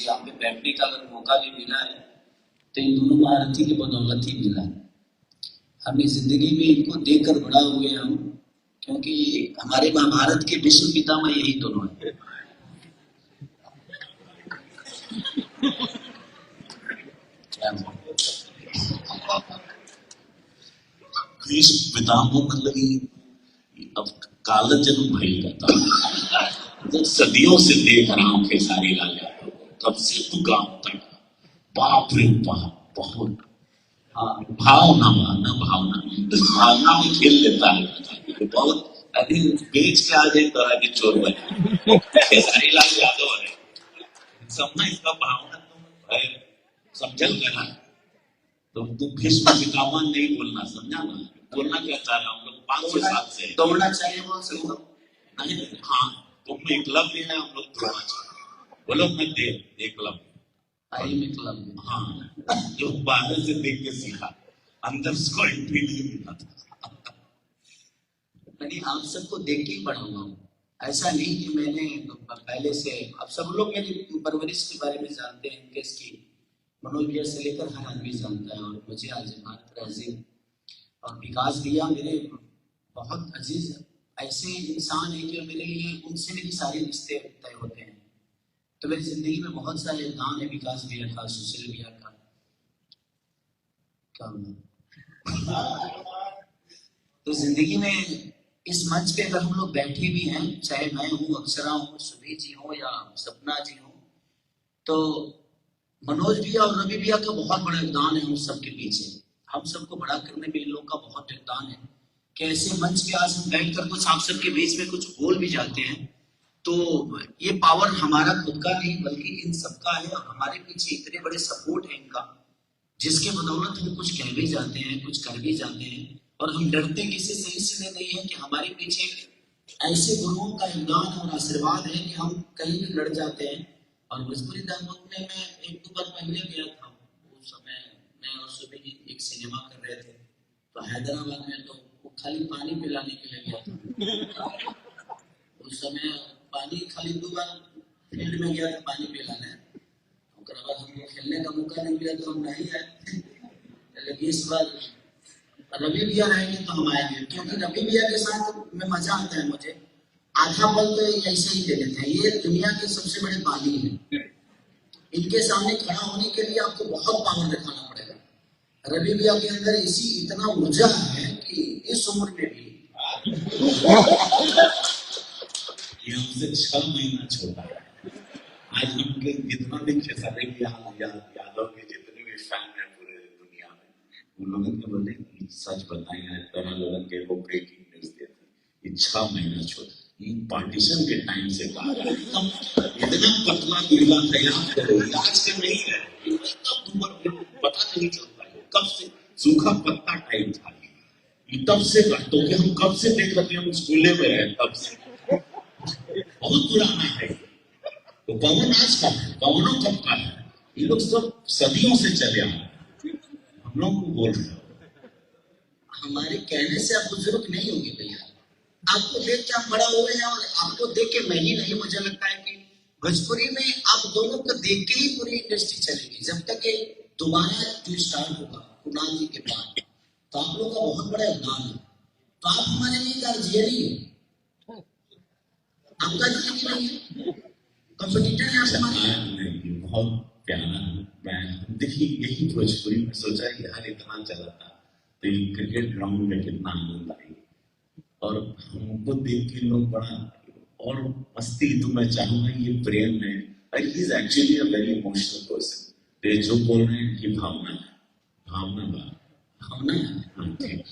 यहाँ पे बैठने का अगर मौका भी मिला है तो इन दोनों महारथी की बदौलत ही मिला है। हमने जिंदगी में इनको देखकर बड़ा हुए हम, क्योंकि हमारे महाभारत के विश्व पितामह यही दोनों हैं। भीष्म पितामह मतलब अब काल जन्म भई रहता जब सदियों से देख रहा हूँ खेसारी लाल यादव तब से तू गांव तक बाप रे बाप बहुत भावना भावना में खेल लेता है बहुत अभी बेच के आ जाए तरह के चोर बने खेसारी लाल यादव है समझना इसका भावना तुम है समझल गया तो तू भीष्म पितामह नहीं बोलना समझा ना बोलना क्या चाह रहा हूँ लोग 5 से 7 से दौड़ना चाहिए बोल सकता नहीं हाँ तुम एकलव्य है हम लोग द्रोणाचार्य बोलो मैं देव एकलव्य आई में क्लब हाँ जो बाहर से देख के सीखा अंदर से कोई भी नहीं मिला था मैंने आप सबको देख के ही बड़ा हुआ हूँ, ऐसा नहीं कि मैंने पहले से। अब सब लोग मेरी परवरिश के बारे में जानते हैं, इनकेस की मनोज भैया से लेकर हर आदमी जानता है। और मुझे आज राजीव और विकास भैया मेरे बहुत अजीज ऐसे इंसान है कि मेरे लिए उनसे मेरी सारी रिश्ते तय होते हैं। तो मेरी जिंदगी में बहुत सारे योगदान है विकास भैया का, सुशील भैया का, क्या तो जिंदगी में इस मंच पे अगर हम लोग बैठे भी हैं, चाहे मैं हूँ, अक्षरा हूँ, सुभी जी हो या सपना जी हो, तो मनोज भैया और रवि भैया का बहुत बड़ा योगदान है हम सबके पीछे। हम सबको बड़ा करने में इन लोगों का बहुत योगदान है कि ऐसे मंच पे आज हम बैठ कर कुछ आप सबके बीच में कुछ बोल भी जाते हैं तो ये पावर हमारा खुद का नहीं बल्कि इन सबका है। और हमारे पीछे इतने बड़े सपोर्ट है इनका, जिसके बदौलत हम कुछ कह भी जाते हैं, कुछ कर भी जाते हैं। और हम डरते किसी से इसलिए नहीं है कि हमारे पीछे ऐसे गुरुओं का योगदान और आशीर्वाद है कि हम कहीं भी लड़ जाते हैं। और भोजपुरी दामोद में मैं 1-2 बार पहले गया था, उस समय मैं और सुबह जी एक सिनेमा कर रहे थे तो हैदराबाद में, तो वो खाली पानी पिलाने के लिए गया था। उस समय पानी खाली 2 बार फील्ड में गया था पानी पिलाने, उसके बाद हमको खेलने का मौका नहीं मिला तो हम नहीं आए। लेकिन इस बार रवि भैया रहेंगे तो हम आएंगे, क्योंकि रवि भैया के साथ में मजा आता है मुझे। आधा पल तो ऐसे ही दे देते हैं, ये दुनिया के सबसे बड़े बाली हैं। इनके सामने खड़ा होने के लिए आपको बहुत पावर दिखाना पड़ेगा। रवि भैया के अंदर इतना ऊर्जा है कि इस उम्र में भी ये हमसे 6 महीना छोटा है। आज हम जितना भी खेसारी यादव के जितने भी फैन है पूरे दुनिया में, उन लोगों ने बोले सच बताएं तरह लोगों के वो ब्रेकिंग न्यूज देते ये 6 महीना छोटा। ये पार्टीशन के टाइम से कहा इतना पतला गिरला तैयार करो आज के नहीं है, पता नहीं चलता है कब से सूखा पत्ता टाइप था ये तब से तो कि हम कब से देख रहे हम स्कूले में रहे तब से बहुत पुराना है। तो पवन आज का है, पवनों कब का है, ये लोग सब सदियों से चले आ रहे हम लोग को बोल रहे हमारे कहने से आप बुजुर्ग नहीं होंगे भैया, आपको देख के हम बड़ा हुए हैं। और आपको देख के मैं ही नहीं, मुझे लगता है कि भोजपुरी में आप दोनों को देख के ही पूरी इंडस्ट्री चलेगी। जब तक ये दोबारा जो स्टार्ट होगा कुणाल जी के बाद, तो आप लोग का बहुत बड़ा योगदान है। तो आप हमारे लिए गार्जियन ही हो, आपका जी नहीं है, कंपटीटर है हमारे। बहुत प्यारा मैं देखिए यही भोजपुरी में सोचा कि यार इतना चला था तो ये क्रिकेट ग्राउंड में कितना आनंद आई और हमको देख के लोग बड़ा और मस्ती। तो मैं चाहूंगा ये प्रेम है, he is actually a very emotional person. जो बोल रहे हैं कि भावना है, भावना भावना है। हाँ ठीक।